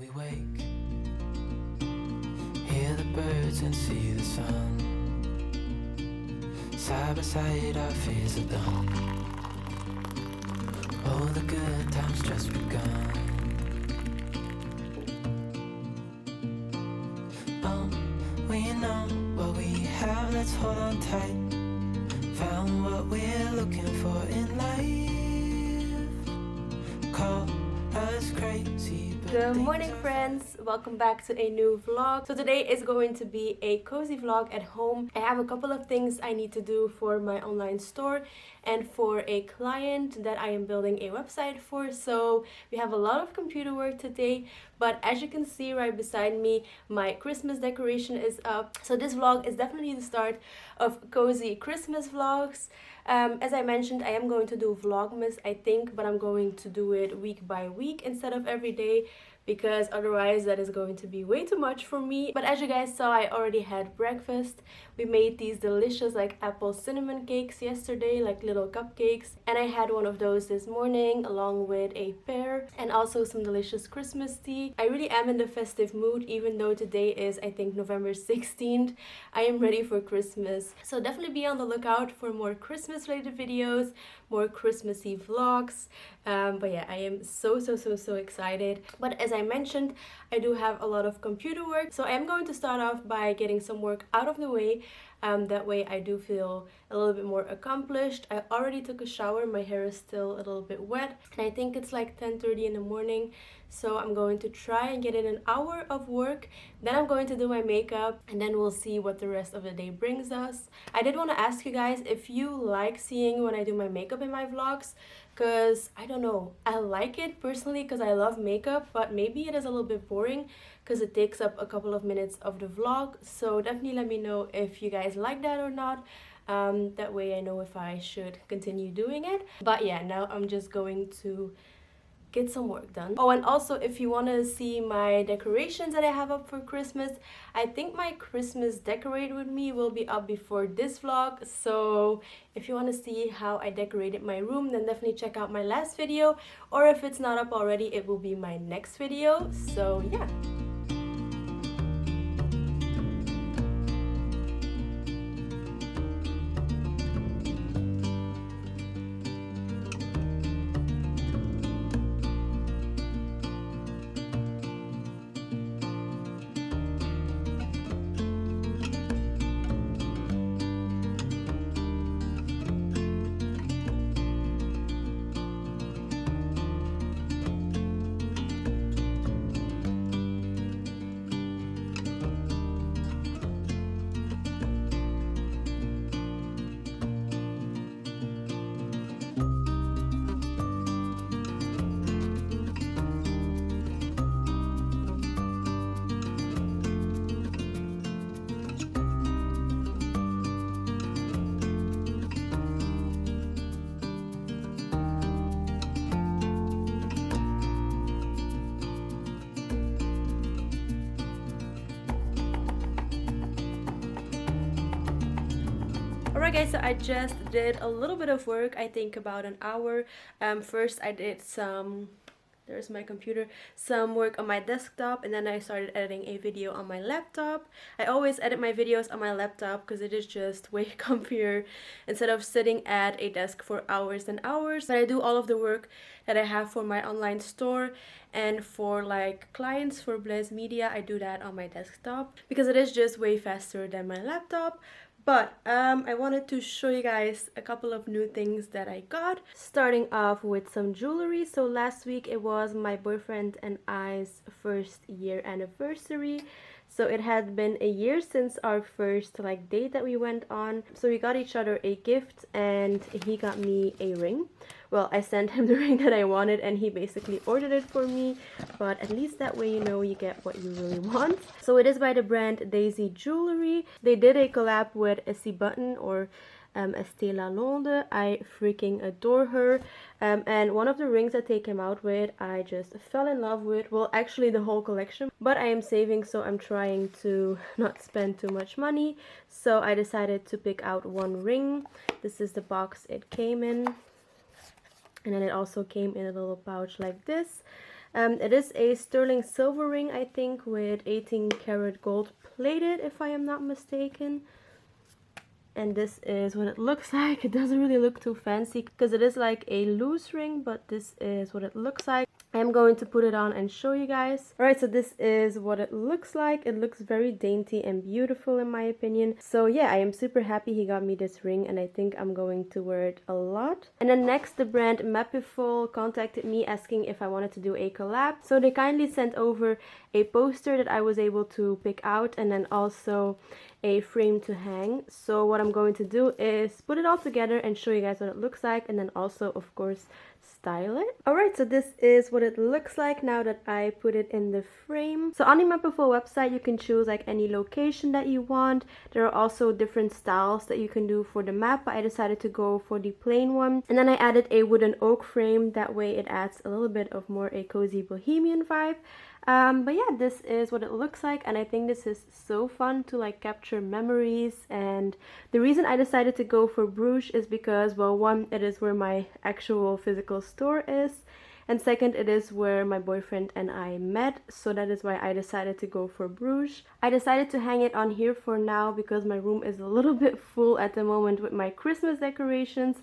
we wake, hear the birds and see the sun. Side by side our fears are done. All the good times just begun. We know what we have, let's hold on tight. Found what we're looking for in life. Call us crazy, but Good morning, friends. Welcome back to a new vlog. So today is going to be a cozy vlog at home. I have a couple of things I need to do for my online store and for a client that I am building a website for. So we have a lot of computer work today, but as you can see right beside me, my Christmas decoration is up. So this vlog is definitely the start of cozy Christmas vlogs. As I mentioned, I am going to do Vlogmas, I think, but I'm going to do it week by week instead of every day, because otherwise that is going to be way too much for me. But as you guys saw, I already had breakfast. We made these delicious like apple cinnamon cakes yesterday, like little cupcakes, and I had one of those this morning along with a pear and also some delicious Christmas tea. I really am in the festive mood, even though today is, I think, November 16th. I am ready for Christmas, so definitely be on the lookout for more Christmas related videos, more Christmassy vlogs. But yeah, I am so excited. But as I mentioned, I do have a lot of computer work, so I am going to start off by getting some work out of the way. That way I do feel a little bit more accomplished. I already took a shower, my hair is still a little bit wet, and I think it's like 10:30 in the morning, so I'm going to try and get in an hour of work. Then I'm going to do my makeup, and then we'll see what the rest of the day brings us. I did want to ask you guys if you like seeing when I do my makeup in my vlogs, because I don't know, I like it personally because I love makeup, but maybe it is a little bit boring because it takes up a couple of minutes of the vlog. So definitely let me know if you guys like that or not. That way I know if I should continue doing it. But yeah, now I'm just going to get some work done. Oh, and also if you want to see my decorations that I have up for Christmas, I think my Christmas decorate with me will be up before this vlog. So if you want to see how I decorated my room, then definitely check out my last video, or if it's not up already, it will be my next video. So yeah. Alright guys, so I just did a little bit of work, I think about an hour. First I did there's my computer, some work on my desktop, and then I started editing a video on my laptop. I always edit my videos on my laptop because it is just way comfier instead of sitting at a desk for hours and hours. But I do all of the work that I have for my online store and for like clients for Blaise Media, I do that on my desktop because it is just way faster than my laptop. But I wanted to show you guys a couple of new things that I got. Starting off with some jewelry. So last week it was my boyfriend and I's first year anniversary. So it had been a year since our first like date that we went on. So we got each other a gift and he got me a ring. Well, I sent him the ring that I wanted and he basically ordered it for me, but at least that way you know you get what you really want. So it is by the brand Daisy Jewelry. They did a collab with Essie Button or Estée Lalonde. I freaking adore her. And one of the rings that they came out with, I just fell in love with. Well, actually the whole collection. But I am saving, so I'm trying to not spend too much money. So I decided to pick out one ring. This is the box it came in. And then it also came in a little pouch like this. It is a sterling silver ring, I think, with 18 karat gold plated, if I am not mistaken. And this is what it looks like. It doesn't really look too fancy because it is like a loose ring, but this is what it looks like. I'm going to put it on and show you guys. Alright, so this is what it looks like. It looks very dainty and beautiful in my opinion. So yeah, I am super happy he got me this ring and I think I'm going to wear it a lot. And then next, the brand Mapiful contacted me asking if I wanted to do a collab. So they kindly sent over a poster that I was able to pick out and then also a frame to hang. So what I'm going to do is put it all together and show you guys what it looks like, and then also of course style it. Alright, so this is what it looks like now that I put it in the frame. So on the Mapiful website you can choose like any location that you want. There are also different styles that you can do for the map, but I decided to go for the plain one. And then I added a wooden oak frame, that way it adds a little bit of more a cozy bohemian vibe. But yeah, this is what it looks like, and I think this is so fun to like capture memories. And the reason I decided to go for Bruges is because, well, one, it is where my actual physical store is, and second, it is where my boyfriend and I met, so that is why I decided to go for Bruges. I decided to hang it on here for now because my room is a little bit full at the moment with my Christmas decorations,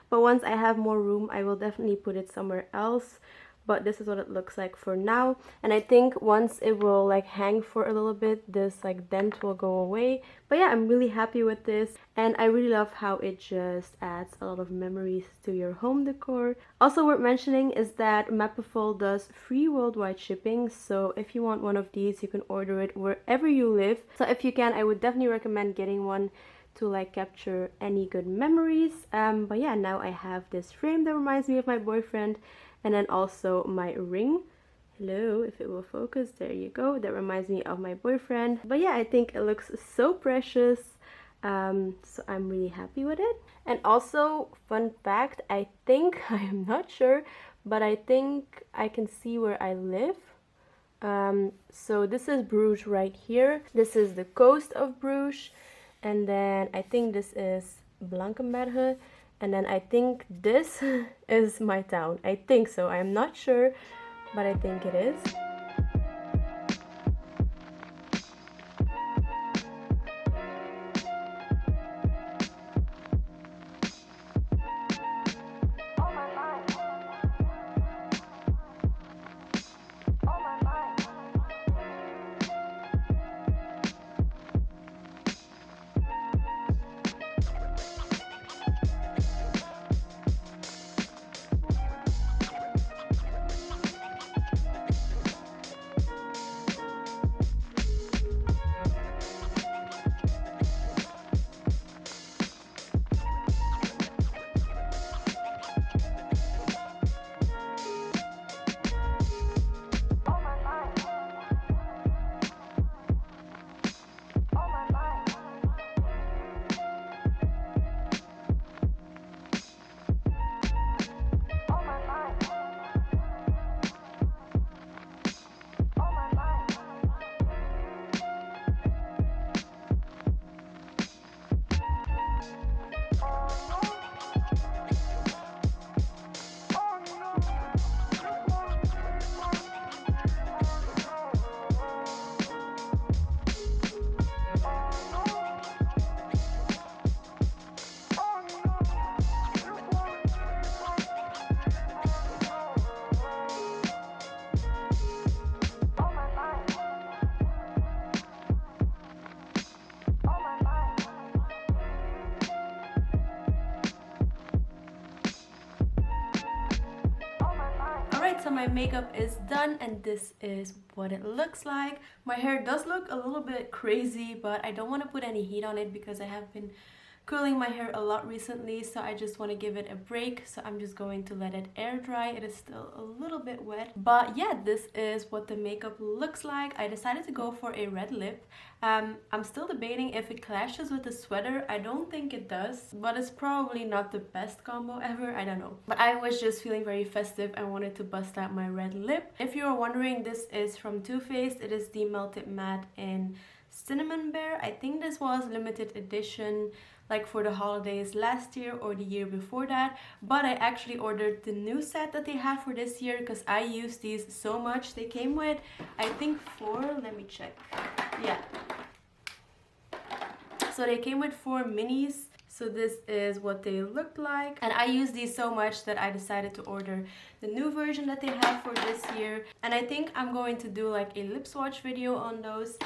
but once I have more room I will definitely put it somewhere else. But this is what it looks like for now, and I think once it will like hang for a little bit, this like dent will go away. But yeah, I'm really happy with this, and I really love how it just adds a lot of memories to your home decor. Also worth mentioning is that Mapiful does free worldwide shipping, so if you want one of these you can order it wherever you live. So if you can, I would definitely recommend getting one to like capture any good memories. But yeah, now I have this frame that reminds me of my boyfriend, and then also my ring. Hello, if it will focus, there you go. That reminds me of my boyfriend. But yeah, I think it looks so precious. So I'm really happy with it. And also, fun fact, I think, I am not sure, but I think I can see where I live. So this is Bruges right here. This is the coast of Bruges. And then I think this is Blankenberge. And then I think this is my town. I think so. I'm not sure, but I think it is. So my makeup is done and this is what it looks like. My hair does look a little bit crazy, but I don't want to put any heat on it because I have been curling my hair a lot recently, so I just want to give it a break. So I'm just going to let it air dry. It is still a little bit wet, but yeah, this is what the makeup looks like. I decided to go for a red lip. I'm still debating if it clashes with the sweater. I don't think it does, but it's probably not the best combo ever. I don't know, but I was just feeling very festive and wanted to bust out my red lip. If you are wondering, this is from Too Faced. It is the Melted Matte in Cinnamon Bear. I think this was limited edition, like for the holidays last year or the year before that, but I actually ordered the new set that they had for this year because I use these so much. They came with, I think, 4, let me check, yeah, so they came with 4 minis. So this is what they look like, and I use these so much that I decided to order the new version that they have for this year. And I think I'm going to do like a lip swatch video on those,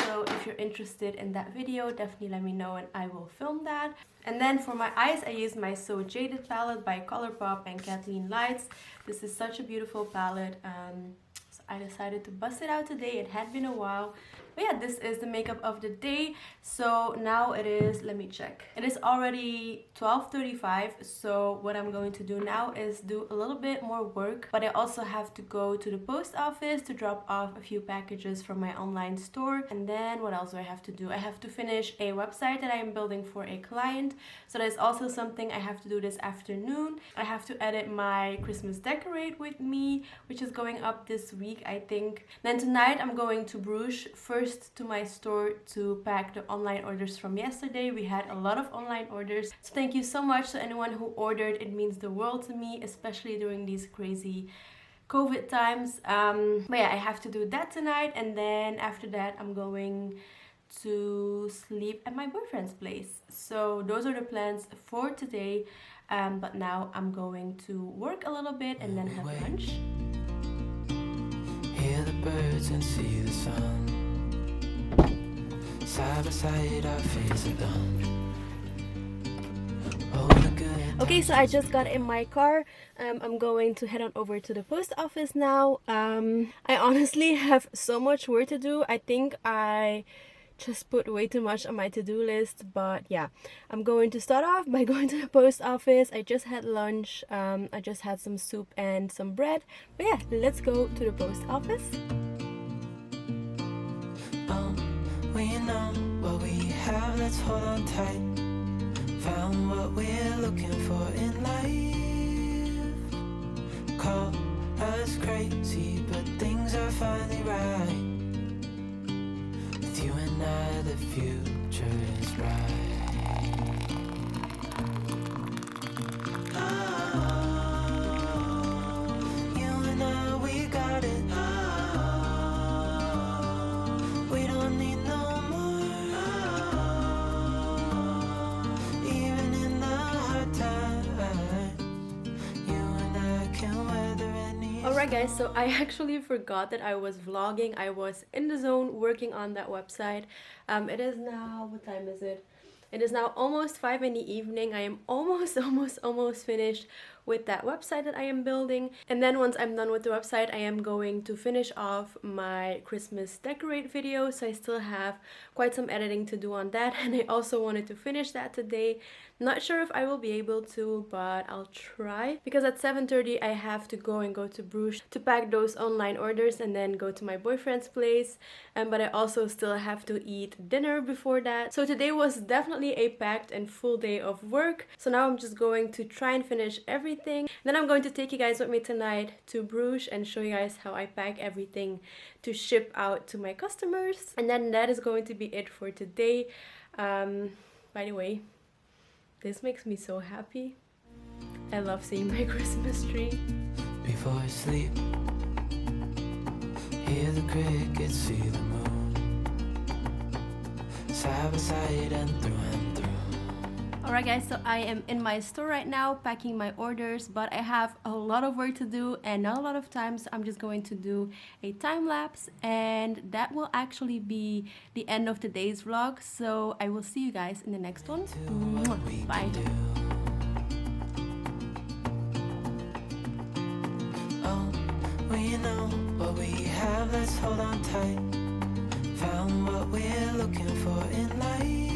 so if you're interested in that video, definitely let me know and I will film that. And then for my eyes, I used my So Jaded palette by Colourpop and Kathleen Lights. This is such a beautiful palette, so I decided to bust it out today. It had been a while. But yeah, this is the makeup of the day. So now it is, let me check. It is already 12:35. So what I'm going to do now is do a little bit more work. But I also have to go to the post office to drop off a few packages from my online store. And then what else do I have to do? I have to finish a website that I am building for a client. So that's also something I have to do this afternoon. I have to edit my Christmas Decorate with Me, which is going up this week, I think. Then tonight I'm going to Bruges, first to my store to pack the online orders from yesterday. We had a lot of online orders, so thank you so much to anyone who ordered. It means the world to me, especially during these crazy COVID times. But yeah, I have to do that tonight, and then after that I'm going to sleep at my boyfriend's place. So those are the plans for today, but now I'm going to work a little bit and then have lunch. Hear the birds and see the sun. Side by side our faces are done. Oh, the good. Okay, so I just got in my car. I'm going to head on over to the post office now. I honestly have so much work to do. I think I just put way too much on my to-do list, but yeah, I'm going to start off by going to the post office. I just had lunch. I just had some soup and some bread. But yeah, let's go to the post office. We know what we have, let's hold on tight. Found what we're looking for in life. Call us crazy, but things are finally right. With you and I, the future is bright. You and I, we got it. We don't need no more. Even in the hard times, you and I can weather any. Alright guys, so I actually forgot that I was vlogging. I was in the zone working on that website. It is now, what time is it? It is now almost 5 in the evening. I am almost finished with that website that I am building. And then once I'm done with the website, I am going to finish off my Christmas Decorate video. So I still have quite some editing to do on that. And I also wanted to finish that today. Not sure if I will be able to, but I'll try. Because at 7:30 I have to go to Bruges to pack those online orders and then go to my boyfriend's place. But I also still have to eat dinner before that. So today was definitely a packed and full day of work. So now I'm just going to try and finish everything. Then I'm going to take you guys with me tonight to Bruges and show you guys how I pack everything to ship out to my customers. And then that is going to be it for today. By the way, this makes me so happy. I love seeing my Christmas tree. Before I sleep, hear the crickets, see the moon. Side by side and through and through. Alright guys, so I am in my store right now packing my orders, but I have a lot of work to do and not a lot of time, so I'm just going to do a time lapse, and that will actually be the end of today's vlog. So I will see you guys in the next one. Bye. Oh, we know what we have, let's hold on tight. Found what we're looking for in life.